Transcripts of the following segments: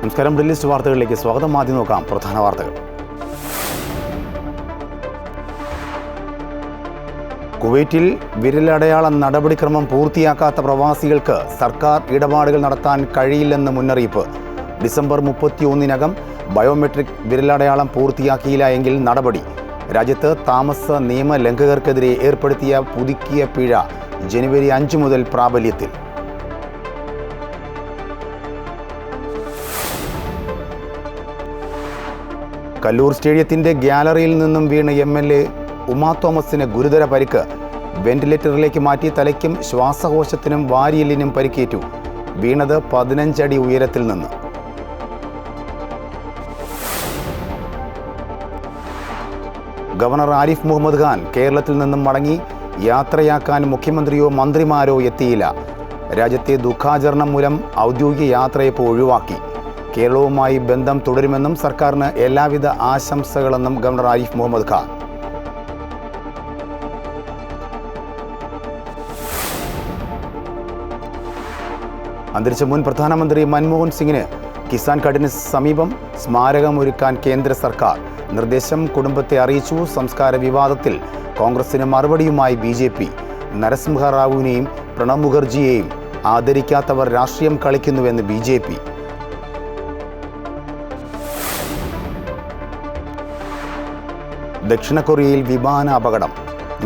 നമസ്കാരം. Middle east വാർത്തകളിലേക്ക് സ്വാഗതം. ആദ്യം നോക്കാം പ്രധാന വാർത്തകൾ. കുവൈറ്റിൽ വിരലടയാള നടപടിക്രമം പൂർത്തിയാക്കാത്ത പ്രവാസികൾക്ക് സർക്കാർ ഇടപാടുകൾ നടത്താൻ കഴിയില്ലെന്ന് മുന്നറിയിപ്പ്. ഡിസംബർ 31-നകം ബയോമെട്രിക് വിരലടയാളം പൂർത്തിയാക്കിയില്ല എങ്കിൽ നടപടി. രാജ്യത്ത് താമസ നിയമ ലംഘകർക്കെതിരെ ഏർപ്പെടുത്തിയ പുതുക്കിയ പിഴ ജനുവരി 5 മുതൽ പ്രാബല്യത്തിൽ. കല്ലൂർ സ്റ്റേഡിയത്തിൻ്റെ ഗ്യാലറിയിൽ നിന്നും വീണ് MLA ഉമാ തോമസിന് ഗുരുതര പരിക്ക്. വെന്റിലേറ്ററിലേക്ക് മാറ്റി തലയ്ക്കും ശ്വാസകോശത്തിനും വാരിയെല്ലിനും പരിക്കേറ്റു. വീണത് 15 അടി ഉയരത്തിൽ നിന്ന്. ഗവർണർ ആരിഫ് മുഹമ്മദ് ഖാൻ കേരളത്തിൽ നിന്നും മടങ്ങി. യാത്രയാക്കാൻ മുഖ്യമന്ത്രിയോ മന്ത്രിമാരോ എത്തിയില്ല. രാജ്യത്തെ ദുഃഖാചരണം മൂലം ഔദ്യോഗിക യാത്രയപ്പോൾ ഒഴിവാക്കി. കേരളവുമായി ബന്ധം തുടരുമെന്നും സർക്കാരിന് എല്ലാവിധ ആശംസകളെന്നും ഗവർണർ ആരിഫ് മുഹമ്മദ് ഖാൻ. അന്തരിച്ച മുൻ പ്രധാനമന്ത്രി മൻമോഹൻ സിംഗിന് കിസാൻ കാർഡിന് സമീപം സ്മാരകമൊരുക്കാൻ കേന്ദ്ര സർക്കാർ. നിർദ്ദേശം കുടുംബത്തെ അറിയിച്ചു. സംസ്കാര വിവാദത്തിൽ കോൺഗ്രസിന് മറുപടിയുമായി BJP. നരസിംഹ റാവുവിനെയും പ്രണബ് മുഖർജിയെയും ആദരിക്കാത്തവർ രാഷ്ട്രീയം കളിക്കുന്നുവെന്ന് BJP. ദക്ഷിണ കൊറിയയിൽ വിമാന അപകടം.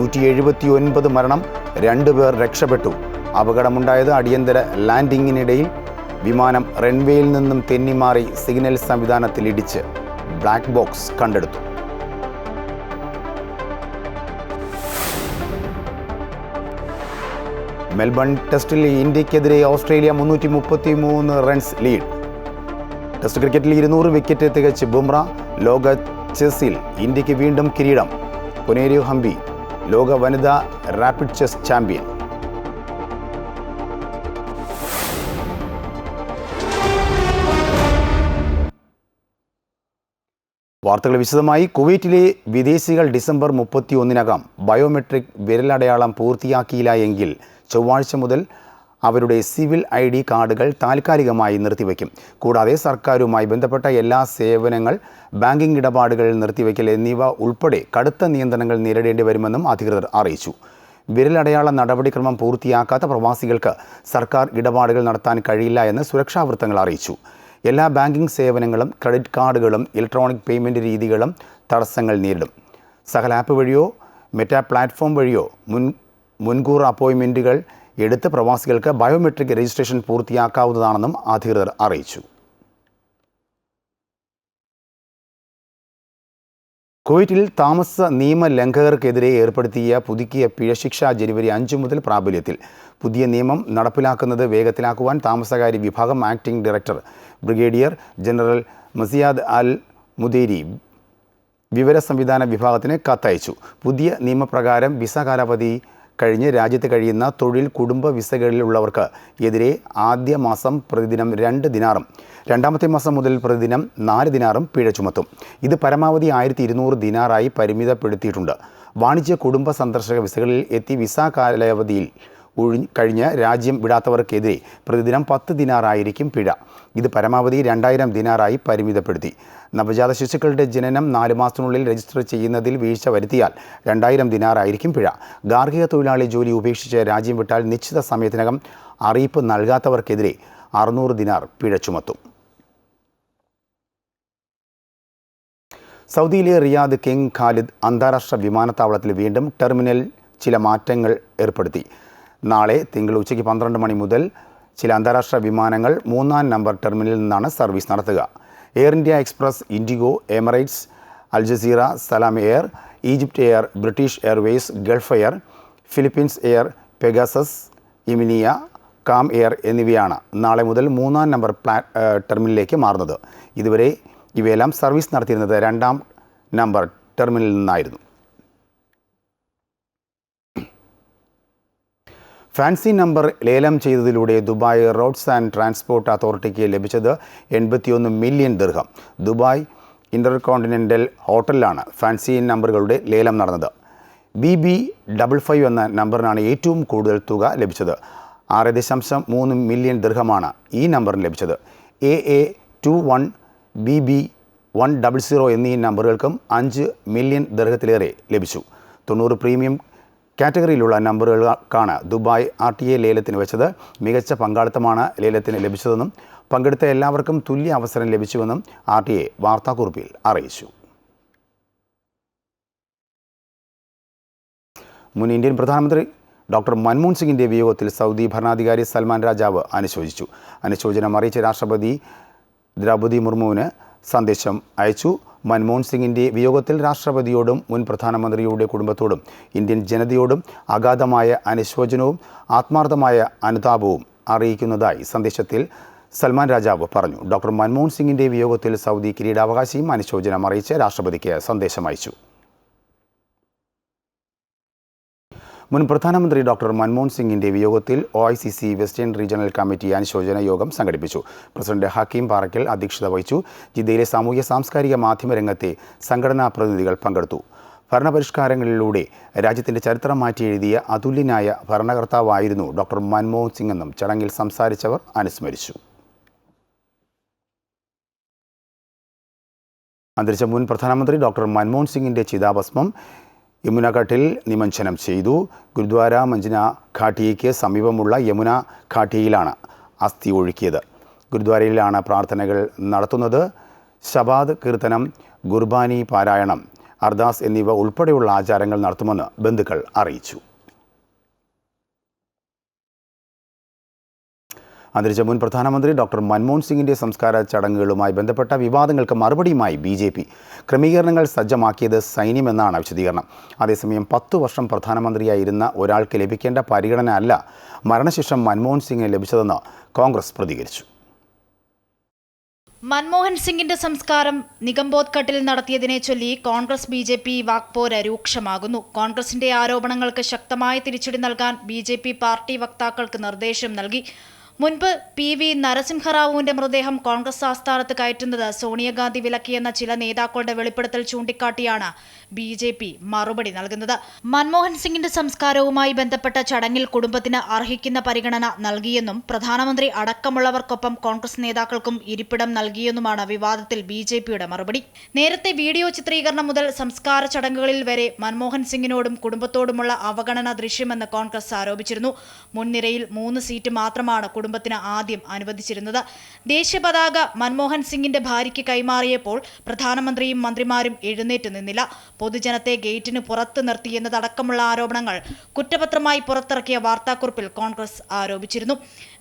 179 മരണം, 2 പേർ രക്ഷപ്പെട്ടു. അപകടമുണ്ടായത് അടിയന്തര ലാൻഡിങ്ങിനിടയിൽ. വിമാനം റൺവേയിൽ നിന്നും തെന്നിമാറി സിഗ്നൽ സംവിധാനത്തിൽ ഇടിച്ച് ബ്ലാക്ക് ബോക്സ് കണ്ടെടുത്തു. മെൽബൺ ടെസ്റ്റിൽ ഇന്ത്യക്കെതിരെ ഓസ്ട്രേലിയ 333 റൺസ് ലീഡ്. ടെസ്റ്റ് ക്രിക്കറ്റിൽ 200 വിക്കറ്റ് തികച്ച് ബുംറ. ലോക ചെസ്സിൽ ഇന്ത്യക്ക് വീണ്ടും കിരീടം. പുനേരു ഹംപി ലോക വനിതാ റാപ്പിഡ് ചെസ് ചാമ്പ്യൻ. വാർത്തകൾ വിശദമായി. കുവൈറ്റിലെ വിദേശികൾ ഡിസംബർ 31-നകം ബയോമെട്രിക് വിരലടയാളം പൂർത്തിയാക്കിയില്ല എങ്കിൽ ചൊവ്വാഴ്ച മുതൽ അവരുടെ സിവിൽ ID കാർഡുകൾ താൽക്കാലികമായി നിർത്തിവെക്കും. കൂടാതെ സർക്കാരുമായി ബന്ധപ്പെട്ട എല്ലാ സേവനങ്ങൾ, ബാങ്കിംഗ് ഇടപാടുകൾ നിർത്തിവെക്കൽ എന്നിവ ഉൾപ്പെടെ കടുത്ത നിയന്ത്രണങ്ങൾ നേരിടേണ്ടി വരുമെന്നും അധികൃതർ അറിയിച്ചു. വിരലടയാള നടപടിക്രമം പൂർത്തിയാക്കാത്ത പ്രവാസികൾക്ക് സർക്കാർ ഇടപാടുകൾ നടത്താൻ കഴിയില്ല എന്ന് സുരക്ഷാ വൃത്തങ്ങൾ അറിയിച്ചു. എല്ലാ ബാങ്കിംഗ് സേവനങ്ങളും, ക്രെഡിറ്റ് കാർഡുകളും, ഇലക്ട്രോണിക് പേയ്മെൻറ്റ് രീതികളും തടസ്സങ്ങൾ നേരിടും. സഹൽ ആപ്പ് വഴിയോ മെറ്റാ പ്ലാറ്റ്ഫോം വഴിയോ മുൻകൂർ അപ്പോയിൻമെൻറ്റുകൾ എടുത്ത് പ്രവാസികൾക്ക് ബയോമെട്രിക് രജിസ്ട്രേഷൻ പൂർത്തിയാക്കാവുന്നതാണെന്നും അധികൃതർ അറിയിച്ചു. കുവൈറ്റിൽ താമസ നിയമ ലംഘകർക്കെതിരെ ഏർപ്പെടുത്തിയ പുതുക്കിയ പിഴശിക്ഷ ജനുവരി 5 മുതൽ പ്രാബല്യത്തിൽ. പുതിയ നിയമം നടപ്പിലാക്കുന്നത് വേഗത്തിലാക്കുവാൻ താമസകാര്യ വിഭാഗം ആക്ടിംഗ് ഡയറക്ടർ ബ്രിഗേഡിയർ ജനറൽ മസിയാദ് അൽ മുദേരി വിവര സംവിധാന വിഭാഗത്തിന് കത്തയച്ചു. പുതിയ നിയമപ്രകാരം വിസ കാലാവധി കഴിഞ്ഞ് രാജ്യത്ത് കഴിയുന്ന തൊഴിൽ കുടുംബ വിസകളിലുള്ളവർക്ക് എതിരെ ആദ്യ മാസം പ്രതിദിനം 2 ദിനാറും രണ്ടാമത്തെ മാസം മുതൽ പ്രതിദിനം 4 ദിനാറും പിഴ ചുമത്തും. ഇത് പരമാവധി 1200 ദിനാറായി പരിമിതപ്പെടുത്തിയിട്ടുണ്ട്. വാണിജ്യ കുടുംബ സന്ദർശക വിസകളിൽ എത്തി വിസ കാലാവധിയിൽ കഴിഞ്ഞ് രാജ്യം വിടാത്തവർക്കെതിരെ പ്രതിദിനം 10 ദിനാറായിരിക്കും പിഴ. ഇത് പരമാവധി 2000 ദിനാറായി പരിമിതപ്പെടുത്തി. നവജാത ശിശുക്കളുടെ ജനനം 4 മാസത്തിനുള്ളിൽ രജിസ്റ്റർ ചെയ്യുന്നതിൽ വീഴ്ച വരുത്തിയാൽ 2000 ദിനാറായിരിക്കും പിഴ. ഗാർഹിക തൊഴിലാളി ജോലി ഉപേക്ഷിച്ച് രാജ്യം വിട്ടാൽ നിശ്ചിത സമയത്തിനകം അറിയിപ്പ് നൽകാത്തവർക്കെതിരെ 600 ദിനാർ പിഴ ചുമത്തും. സൗദിയിലെ റിയാദ് കിങ് ഖാലിദ് അന്താരാഷ്ട്ര വിമാനത്താവളത്തിൽ വീണ്ടും ടെർമിനൽ ചില മാറ്റങ്ങൾ ഏർപ്പെടുത്തി. നാളെ തിങ്കൾ ഉച്ചയ്ക്ക് 12 മണി മുതൽ ചില അന്താരാഷ്ട്ര വിമാനങ്ങൾ 3-ാം നമ്പർ ടെർമിനലിൽ നിന്നാണ് സർവീസ് നടത്തുക. Air India Express, IndiGo, Emirates, Al Jazeera, Salam Air, Egypt Air, British Airways, Gulf Air, Philippines Air, Pegasus, ഇമിനിയ, കാം എയർ എന്നിവയാണ് നാളെ മുതൽ 3-ാം നമ്പർ ടെർമിനലിലേക്ക് മാറുന്നത്. ഇതുവരെ ഇവയെല്ലാം സർവീസ് നടത്തിയിരുന്നത് 2-ാം നമ്പർ ടെർമിനലിൽ നിന്നായിരുന്നു. ഫാൻസി നമ്പർ ലേലം ചെയ്തതിലൂടെ ദുബായ് റോഡ്സ് ആൻഡ് ട്രാൻസ്പോർട്ട് അതോറിറ്റിക്ക് ലഭിച്ചത് 81 മില്യൺ ദിർഹം. ദുബായ് ഇൻ്റർകോണ്ടിനെൻ്റൽ ഹോട്ടലിലാണ് ഫാൻസി നമ്പറുകളുടെ ലേലം നടന്നത്. BB55 എന്ന നമ്പറിനാണ് ഏറ്റവും കൂടുതൽ തുക ലഭിച്ചത്. 6.3 മില്യൺ ദിർഹമാണ് ഈ നമ്പറിന് ലഭിച്ചത്. AA21, BB100 എന്നീ നമ്പറുകൾക്കും 5 മില്യൺ ദിർഹത്തിലേറെ ലഭിച്ചു. 90 പ്രീമിയം കാറ്റഗറിയിലുള്ള നമ്പറുകൾക്കാണ് ദുബായ് RTA ലേലത്തിന് വെച്ചത്. മികച്ച പങ്കാളിത്തമാണ് ലേലത്തിന് ലഭിച്ചതെന്നും പങ്കെടുത്ത എല്ലാവർക്കും തുല്യ അവസരം ലഭിച്ചുവെന്നും RTA വാർത്താക്കുറിപ്പിൽ അറിയിച്ചു. മുൻ ഇന്ത്യൻ പ്രധാനമന്ത്രി ഡോക്ടർ മൻമോഹൻ സിംഗിൻ്റെ വിയോഗത്തിൽ സൗദി ഭരണാധികാരി സൽമാൻ രാജാവ് അനുശോചിച്ചു. അനുശോചനം അറിയിച്ച രാഷ്ട്രപതി ദ്രൗപദി മുർമുവിന് സന്ദേശം അയച്ചു. മൻമോഹൻ സിംഗിൻ്റെ വിയോഗത്തിൽ രാഷ്ട്രപതിയോടും മുൻ പ്രധാനമന്ത്രിയുടെ കുടുംബത്തോടും ഇന്ത്യൻ ജനതയോടും അഗാധമായ അനുശോചനവും ആത്മാർത്ഥമായ അനുതാപവും അറിയിക്കുന്നതായി സന്ദേശത്തിൽ സൽമാൻ രാജാവ് പറഞ്ഞു. ഡോക്ടർ മൻമോഹൻ സിംഗിൻ്റെ വിയോഗത്തിൽ സൗദി കിരീടാവകാശിയും അനുശോചനം അറിയിച്ച് രാഷ്ട്രപതിക്ക് സന്ദേശം അയച്ചു. മുൻ പ്രധാനമന്ത്രി ഡോക്ടർ മൻമോഹൻ സിംഗിൻ്റെ വിയോഗത്തിൽ OICC വെസ്റ്റേൺ റീജിയണൽ കമ്മിറ്റി അനുശോചന യോഗം സംഘടിപ്പിച്ചു. പ്രസിഡന്റ് ഹക്കീം പാറക്കൽ അധ്യക്ഷത വഹിച്ചു. ജിദ്ദയിലെ സാമൂഹ്യ സാംസ്കാരിക മാധ്യമ രംഗത്തെ സംഘടനാ പ്രതിനിധികൾ പങ്കെടുത്തു. ഭരണപരിഷ്കാരങ്ങളിലൂടെ രാജ്യത്തിൻ്റെ ചരിത്രം മാറ്റി എഴുതിയ അതുല്യനായ ഭരണകർത്താവായിരുന്നു ഡോക്ടർ മൻമോഹൻ സിംഗ് എന്നും ചടങ്ങിൽ സംസാരിച്ചവർ അനുസ്മരിച്ചു. അന്തരിച്ച മുൻ പ്രധാനമന്ത്രി ഡോക്ടർ മൻമോഹൻ സിംഗിൻ്റെ ചിതാഭസ്മം യമുന ഘാട്ടിൽ നിമജ്ജനം ചെയ്തു. ഗുരുദ്വാര മഞ്ജന ഘാട്ടിക്ക് സമീപമുള്ള യമുന ഘാട്ടിയിലാണ് അസ്ഥി ഒഴുക്കിയത്. ഗുരുദ്വാരയിലാണ് പ്രാർത്ഥനകൾ നടത്തുന്നത്. ശബാദ് കീർത്തനം, ഗുർബാനി പാരായണം, അർദാസ് എന്നിവ ഉൾപ്പെടെയുള്ള ആചാരങ്ങൾ നടത്തുമെന്ന് ബന്ധുക്കൾ അറിയിച്ചു. അന്തരിച്ച മുൻ പ്രധാനമന്ത്രി ഡോക്ടർ മൻമോഹൻ സിംഗിൻ്റെ സംസ്കാര ചടങ്ങുകളുമായി ബന്ധപ്പെട്ട വിവാദങ്ങൾക്ക് മറുപടിയുമായി BJP ക്രമീകരണങ്ങൾ സജ്ജമാക്കിയത് സൈന്യമെന്നാണ് വിശദീകരണം. അതേസമയം 10 വർഷം പ്രധാനമന്ത്രിയായിരുന്ന ഒരാൾക്ക് ലഭിക്കേണ്ട പരിഗണന അല്ല മരണശേഷം മൻമോഹൻ സിംഗിന് ലഭിച്ചതെന്ന് കോൺഗ്രസ് പ്രതികരിച്ചു. മൻമോഹൻ സിംഗിന്റെ സംസ്കാരം നിഗംബോധ് ഘട്ടിൽ നടത്തിയതിനെ ചൊല്ലി കോൺഗ്രസ് BJP വാക്പോര് രൂക്ഷമാകുന്നു. കോൺഗ്രസിന്റെ ആരോപണങ്ങൾക്ക് ശക്തമായ തിരിച്ചടി നൽകാൻ BJP പാർട്ടി വക്താക്കൾക്ക് നിർദ്ദേശം നൽകി. മുൻപ് PV നരസിംഹറാവുവിന്റെ മൃതദേഹം കോൺഗ്രസ് ആസ്ഥാനത്ത് കയറ്റുന്നത് സോണിയാഗാന്ധി വിലക്കിയെന്ന ചില നേതാക്കളുടെ വെളിപ്പെടുത്തൽ ചൂണ്ടിക്കാട്ടിയാണ് BJP മറുപടി നൽകുന്നത്. മൻമോഹൻ സിംഗിന്റെ സംസ്കാരവുമായി ബന്ധപ്പെട്ട ചടങ്ങിൽ കുടുംബത്തിന് അർഹിക്കുന്ന പരിഗണന നൽകിയെന്നും പ്രധാനമന്ത്രി അടക്കമുള്ളവർക്കൊപ്പം കോൺഗ്രസ് നേതാക്കൾക്കും ഇരിപ്പിടം നൽകിയെന്നുമാണ് വിവാദത്തിൽ BJPയുടെ മറുപടി. നേരത്തെ വീഡിയോ ചിത്രീകരണം മുതൽ സംസ്കാര ചടങ്ങുകളിൽ വരെ മൻമോഹൻ സിംഗിനോടും കുടുംബത്തോടുമുള്ള അവഗണന ദൃശ്യമെന്ന് കോൺഗ്രസ് ആരോപിച്ചിരുന്നു. മുൻനിരയിൽ 3 സീറ്റ് മാത്രമാണ് കുടുംബത്തിന് ആദ്യം അനുവദിച്ചിരുന്നത്. ദേശീയ പതാക മൻമോഹൻ സിംഗിന്റെ ഭാര്യയ്ക്ക് കൈമാറിയപ്പോൾ പ്രധാനമന്ത്രിയും മന്ത്രിമാരും എഴുന്നേറ്റ് നിന്നില്ല. പൊതുജനത്തെ ഗേറ്റിന് പുറത്ത് നിർത്തിയെന്നതടക്കമുള്ള ആരോപണങ്ങൾ കുറ്റപത്രമായി പുറത്തിറക്കിയ വാർത്താക്കുറിപ്പിൽ കോൺഗ്രസ് ആരോപിച്ചിരുന്നു.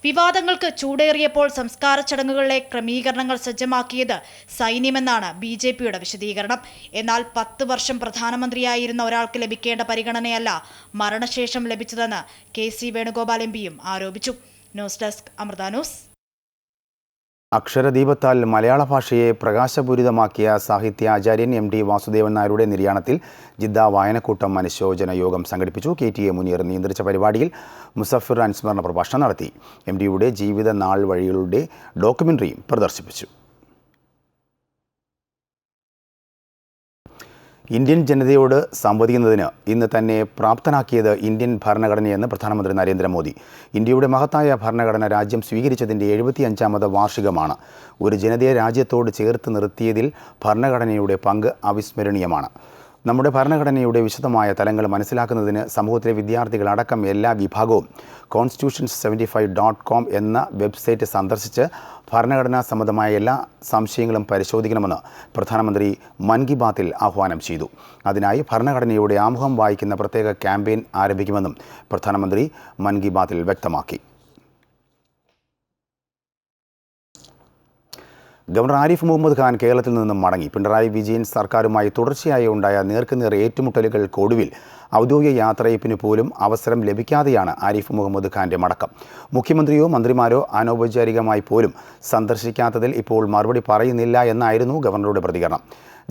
വിവാദങ്ങൾക്ക് ചൂടേറിയപ്പോൾ സംസ്കാര ചടങ്ങുകളിലെ ക്രമീകരണങ്ങൾ സജ്ജമാക്കിയത് സൈന്യമെന്നാണ് BJPയുടെ വിശദീകരണം. എന്നാൽ 10 വർഷം പ്രധാനമന്ത്രിയായിരുന്ന ഒരാൾക്ക് ലഭിക്കേണ്ട പരിഗണനയല്ല മരണശേഷം ലഭിച്ചതെന്ന് KC വേണുഗോപാൽ MPയും ആരോപിച്ചു. News desk Amrita news. അക്ഷരദീപത്താൽ മലയാള ഭാഷയെ പ്രകാശപൂരിതമാക്കിയ സാഹിത്യാചാര്യൻ MD വാസുദേവൻ നായരുടെ നിര്യാണത്തിൽ ജിദ്ദ വായനക്കൂട്ടം അനുശോചന യോഗം സംഘടിപ്പിച്ചു. KTA മുനീർ നിയന്ത്രിച്ച പരിപാടിയിൽ മുസഫിർ അനുസ്മരണ പ്രഭാഷണം നടത്തി. MDയുടെ ജീവിത നാൾ വഴികളുടെ ഡോക്യുമെൻ്ററിയും പ്രദർശിപ്പിച്ചു. ഇന്ത്യൻ ജനതയോട് സംവദിക്കുന്നതിന് ഇന്ന് തന്നെ പ്രാപ്തനാക്കിയത് ഇന്ത്യൻ ഭരണഘടനയെന്ന് പ്രധാനമന്ത്രി നരേന്ദ്രമോദി. ഇന്ത്യയുടെ മഹത്തായ ഭരണഘടന രാജ്യം സ്വീകരിച്ചതിൻ്റെ 75ാമത് വാർഷികമാണ്. ഒരു ജനതയെ രാജ്യത്തോട് ചേർത്ത് നിർത്തിയതിൽ ഭരണഘടനയുടെ പങ്ക് അവിസ്മരണീയമാണ്. നമ്മുടെ ഭരണഘടനയുടെ വിശദമായ തലങ്ങൾ മനസ്സിലാക്കുന്നതിന് സമൂഹത്തിലെ വിദ്യാർത്ഥികളടക്കം എല്ലാ വിഭാഗവും constitution75.com എന്ന വെബ്സൈറ്റ് സന്ദർശിച്ച് ഭരണഘടനാ സംബന്ധമായ എല്ലാ സംശയങ്ങളും പരിശോധിക്കണമെന്ന് പ്രധാനമന്ത്രി മൻ കി ബാത്തിൽ ആഹ്വാനം ചെയ്തു. അതിനായി ഭരണഘടനയുടെ ആമുഖം വായിക്കുന്ന പ്രത്യേക ക്യാമ്പയിൻ ആരംഭിക്കുമെന്നും പ്രധാനമന്ത്രി മൻ കി ബാത്തിൽ വ്യക്തമാക്കി. ഗവർണർ ആരിഫ് മുഹമ്മദ് ഖാൻ കേരളത്തിൽ നിന്നും മടങ്ങി. പിണറായി വിജയൻ സർക്കാരുമായി തുടർച്ചയായി ഉണ്ടായ നേർക്കുനേർ ഏറ്റുമുട്ടലുകൾക്കൊടുവിൽ ഔദ്യോഗിക യാത്രയപ്പിന് പോലും അവസരം ലഭിക്കാതെയാണ് ആരിഫ് മുഹമ്മദ് ഖാൻ്റെ മടക്കം. മുഖ്യമന്ത്രിയോ മന്ത്രിമാരോ അനൗപചാരികമായി പോലും സന്ദർശിക്കാത്തതിൽ ഇപ്പോൾ മറുപടി പറയുന്നില്ല എന്നായിരുന്നു ഗവർണറുടെ പ്രതികരണം.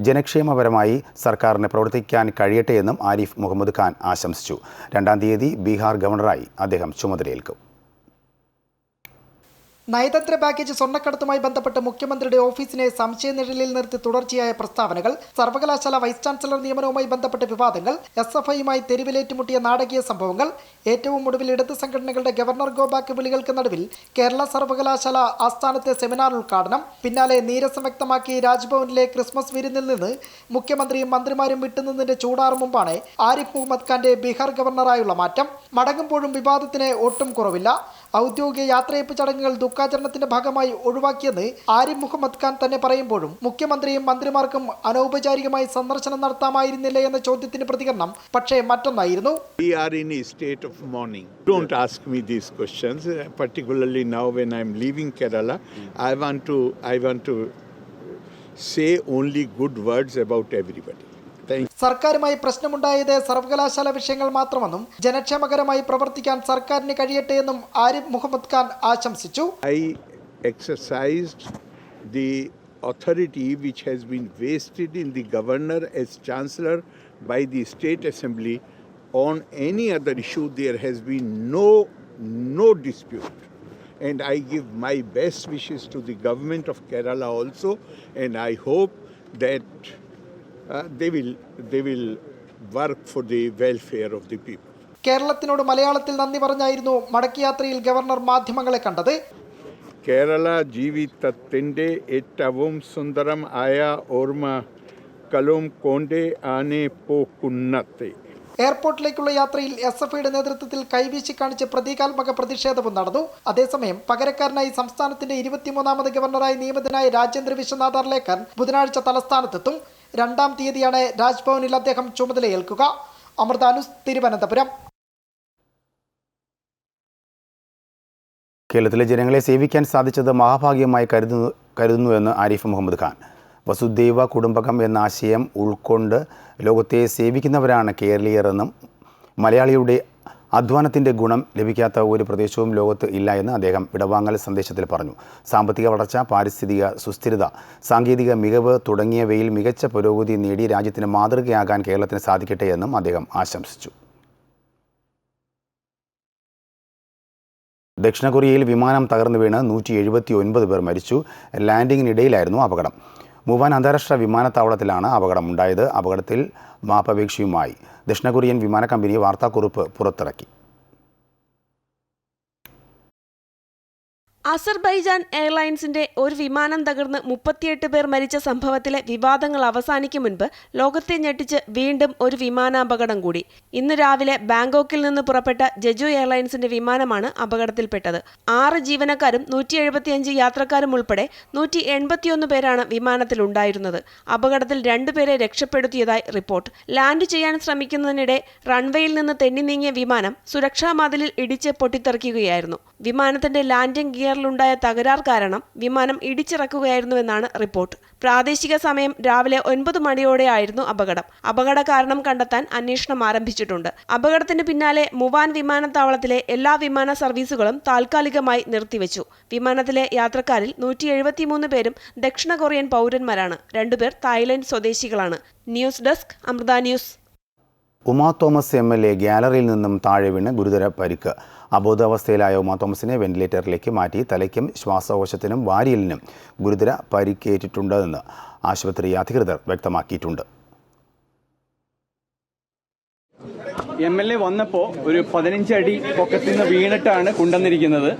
ജനക്ഷേമപരമായി സർക്കാരിന് പ്രവർത്തിക്കാൻ കഴിയട്ടെ എന്നും ആരിഫ് മുഹമ്മദ് ഖാൻ ആശംസിച്ചു. 2-ാം തീയതി ബീഹാർ ഗവർണറായി അദ്ദേഹം ചുമതലയേൽക്കും. നയതന്ത്ര പാക്കേജ് സ്വർണ്ണക്കടത്തുമായി ബന്ധപ്പെട്ട് മുഖ്യമന്ത്രിയുടെ ഓഫീസിനെ സംശയനിഴലിൽ നിർത്തി തുടർച്ചയായ പ്രസ്താവനകൾ, സർവകലാശാല വൈസ് ചാൻസലർ നിയമനവുമായി ബന്ധപ്പെട്ട വിവാദങ്ങൾ, SFIയുമായി തെരുവിലേറ്റുമുട്ടിയ നാടകീയ സംഭവങ്ങൾ, ഏറ്റവും ഒടുവിൽ ഇടത് സംഘടനകളുടെ ഗവർണർ ഗോ ബാക്ക് വിളികൾക്ക് നടുവിൽ കേരള സർവകലാശാല ആസ്ഥാനത്തെ സെമിനാർ ഉദ്ഘാടനം, പിന്നാലെ നീരസം വ്യക്തമാക്കി രാജ്ഭവനിലെ ക്രിസ്മസ് വിരുന്നിൽ നിന്ന് മുഖ്യമന്ത്രിയും മന്ത്രിമാരും വിട്ടുനിന്നതിന്റെ ചൂടാറും മുമ്പാണ് ആരിഫ് മുഹമ്മദ് ഖാന്റെ ബീഹാർ ഗവർണറായുള്ള മാറ്റം. മടങ്ങുമ്പോഴും വിവാദത്തിന് ഒട്ടും കുറവില്ല. ഔദ്യോഗിക യാത്രയപ്പ് ചടങ്ങുകൾ ദുഃഖാചരണത്തിന്റെ ഭാഗമായി ഒഴിവാക്കിയെന്ന് ആരിഫ് മുഹമ്മദ് ഖാൻ തന്നെ പറയുമ്പോഴും മുഖ്യമന്ത്രിയും മന്ത്രിമാർക്കും അനൗപചാരികമായി സന്ദർശനം നടത്താമായിരുന്നില്ല എന്ന ചോദ്യത്തിന് പ്രതികരണം പക്ഷേ മറ്റൊന്നായിരുന്നു. We are in a state of mourning. Don't ask me these questions, particularly now when I am leaving Kerala. I want to say only good words about everybody. സർക്കാരുമായി പ്രശ്നമുണ്ടായത് സർവകലാശാല വിഷയങ്ങൾ മാത്രമെന്നും ജനക്ഷേമകരമായി പ്രവർത്തിക്കാൻ സർക്കാരിന് കഴിയട്ടെ എന്നും ആരിഫ് മുഹമ്മദ് ഖാൻ ആശംസിച്ചു. I exercised the authority which has been vested in the governor as chancellor by the state assembly on any other issue. There has been no dispute, and I give my best wishes to the government of Kerala also, and I hope that they will work for the welfare of the people. കേരളത്തിനോട് മലയാളത്തിൽ നന്ദി പറഞ്ഞായിരുന്നു മടക്കയാത്രയിൽ governor മാധ്യമങ്ങളെ കണ്ടത്. കേരള ജീവിതത്തിന്റെ ഏറ്റവും സുന്ദരം ആയ ഓർമ്മ കലോം കൊണ്ടേ ആനെ പോക്കുന്നത്തെ. എയർപോർട്ടിലേക്കുള്ള യാത്രയിൽ SFIയുടെ നേതൃത്വത്തിൽ കൈവീശി കാണിച്ച് പ്രതീകാത്മക പ്രതിഷേധവും നടന്നു. അതേസമയം പകരക്കാരനായി സംസ്ഥാനത്തിന്റെ 23ാമത് ഗവർണറായി നിയമിതനായ രാജേന്ദ്ര വിശ്വനാഥ് അർലേക്കർ ബുധനാഴ്ച തലസ്ഥാനത്തെത്തും. 2-ാം തീയതിയാണ് രാജ്ഭവനിൽ അദ്ദേഹം ചുമതലയേൽക്കുക. അമൃത ന്യൂസ്, തിരുവനന്തപുരം. കേരളത്തിലെ ജനങ്ങളെ സേവിക്കാൻ സാധിച്ചത് മഹാഭാഗ്യമായി കരുതുന്നുവെന്ന് ആരിഫ് മുഹമ്മദ് ഖാൻ. വസുദൈവ കുടുംബകം എന്ന ആശയം ഉൾക്കൊണ്ട് ലോകത്തെ സേവിക്കുന്നവരാണ് കേരളീയർ എന്നും മലയാളിയുടെ അധ്വാനത്തിൻ്റെ ഗുണം ലഭിക്കാത്ത ഒരു പ്രദേശവും ലോകത്ത് ഇല്ല എന്ന് അദ്ദേഹം വിടവാങ്ങൽ സന്ദേശത്തിൽ പറഞ്ഞു. സാമ്പത്തിക വളർച്ച, പാരിസ്ഥിതിക സുസ്ഥിരത, സാങ്കേതിക മികവ് തുടങ്ങിയവയിൽ മികച്ച പുരോഗതി നേടി രാജ്യത്തിന് മാതൃകയാകാൻ കേരളത്തിന് സാധിക്കട്ടെ എന്നും അദ്ദേഹം ആശംസിച്ചു. ദക്ഷിണ കൊറിയയിൽ വിമാനം തകർന്നു വീണ് 179 പേർ മരിച്ചു. ലാൻഡിങ്ങിനിടയിലായിരുന്നു അപകടം. മുവാൻ അന്താരാഷ്ട്ര വിമാനത്താവളത്തിലാണ് അപകടമുണ്ടായത്. അപകടത്തിൽ മാപ്പപേക്ഷയുമായി ദക്ഷിണ കൊറിയൻ വിമാന കമ്പനി വാർത്താക്കുറിപ്പ് പുറത്തിറക്കി. അസർബൈജാൻ എയർലൈൻസിന്റെ ഒരു വിമാനം തകർന്ന് 38 പേർ മരിച്ച സംഭവത്തിലെ വിവാദങ്ങൾ അവസാനിക്കും മുൻപ് ലോകത്തെ ഞെട്ടിച്ച് വീണ്ടും ഒരു വിമാനാപകടം കൂടി. ഇന്ന് രാവിലെ ബാങ്കോക്കിൽ നിന്ന് പുറപ്പെട്ട ജെജു എയർലൈൻസിന്റെ വിമാനമാണ് അപകടത്തിൽപ്പെട്ടത്. 6 ജീവനക്കാരും 175 യാത്രക്കാരും ഉൾപ്പെടെ 181 പേരാണ് വിമാനത്തിലുണ്ടായിരുന്നത്. അപകടത്തിൽ 2 പേരെ രക്ഷപ്പെടുത്തിയതായി റിപ്പോർട്ട്. ലാൻഡ് ചെയ്യാൻ ശ്രമിക്കുന്നതിനിടെ റൺവേയിൽ നിന്ന് തെന്നി നീങ്ങിയ വിമാനം സുരക്ഷാ മതിലിൽ ഇടിച്ച് പൊട്ടിത്തെറിക്കുകയായിരുന്നു. വിമാനത്തിന്റെ ലാൻഡിംഗ് ഗിയറിലുണ്ടായ തകരാർ കാരണം വിമാനം ഇടിച്ചിറക്കുകയായിരുന്നുവെന്നാണ് റിപ്പോർട്ട്. പ്രാദേശിക സമയം രാവിലെ 9 മണിയോടെയായിരുന്നു അപകടം. അപകട കാരണം കണ്ടെത്താൻ അന്വേഷണം ആരംഭിച്ചിട്ടുണ്ട്. അപകടത്തിന് പിന്നാലെ മുവാൻ വിമാനത്താവളത്തിലെ എല്ലാ വിമാന സർവീസുകളും താൽക്കാലികമായി നിർത്തിവെച്ചു. വിമാനത്തിലെ യാത്രക്കാരിൽ 173 പേരും ദക്ഷിണ കൊറിയൻ പൗരന്മാരാണ്. 2 പേർ തായ്ലൻഡ് സ്വദേശികളാണ്. News desk, Amrita news. Uma Thomas MLA ഗാലറിയിൽ നിന്നും താഴെ വീണ് ഗുരുതര പരിക്ക്. അബോധാവസ്ഥയിലായ ഉമാ തോമസിനെ വെന്റിലേറ്ററിലേക്ക് മാറ്റി. തലയ്ക്കും ശ്വാസകോശത്തിനും വാരിയലിനും ഗുരുതര പരിക്കേറ്റിട്ടുണ്ടെന്ന് ആശുപത്രി അധികൃതർ വ്യക്തമാക്കിയിട്ടുണ്ട്. MLA വന്നപ്പോൾ ഒരു 15 അടി പൊക്കത്തിൽ നിന്ന് വീണിട്ടാണ് കൊണ്ടുവന്നിരിക്കുന്നത്.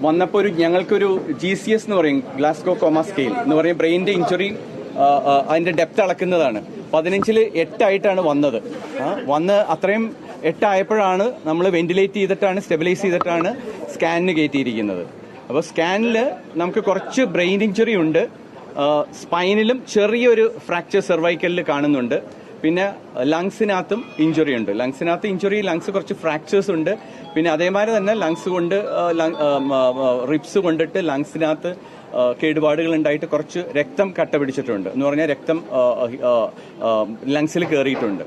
വന്നപ്പോൾ ഞങ്ങൾക്കൊരു GCS എന്ന് പറയും, ഗ്ലാസ്ഗോ കോമ സ്കെയിൽ എന്ന് പറയും, ബ്രെയിനിന്റെ ഇഞ്ചുറി അതിന്റെ ഡെപ്ത് അളക്കുന്നതാണ്. 15-ൽ 8 ആയിട്ടാണ് വന്നത്. വന്ന് അത്രയും 8 ആയപ്പോഴാണ് നമ്മൾ വെന്റിലേറ്റ് ചെയ്തിട്ടാണ്, സ്റ്റെബിലൈസ് ചെയ്തിട്ടാണ് സ്കാനിന് കയറ്റിയിരിക്കുന്നത്. അപ്പോൾ സ്കാനിൽ നമുക്ക് കുറച്ച് ബ്രെയിൻ ഇഞ്ചുറി ഉണ്ട്. സ്പൈനിലും ചെറിയൊരു ഫ്രാക്ചർ സെർവൈക്കലിൽ കാണുന്നുണ്ട്. പിന്നെ ലങ്സിനകത്തും ഇഞ്ചുറി ഉണ്ട്. ലങ്സ് കുറച്ച് ഫ്രാക്ചേഴ്സ് ഉണ്ട്. പിന്നെ അതേമാതിരി തന്നെ റിബ്സ് കൊണ്ടിട്ട് ലങ്സിനകത്ത് കേടുപാടുകൾ ഉണ്ടായിട്ട് കുറച്ച് രക്തം കട്ട പിടിച്ചിട്ടുണ്ട്. എന്ന് പറഞ്ഞാൽ രക്തം ലങ്സിൽ കയറിയിട്ടുണ്ട്.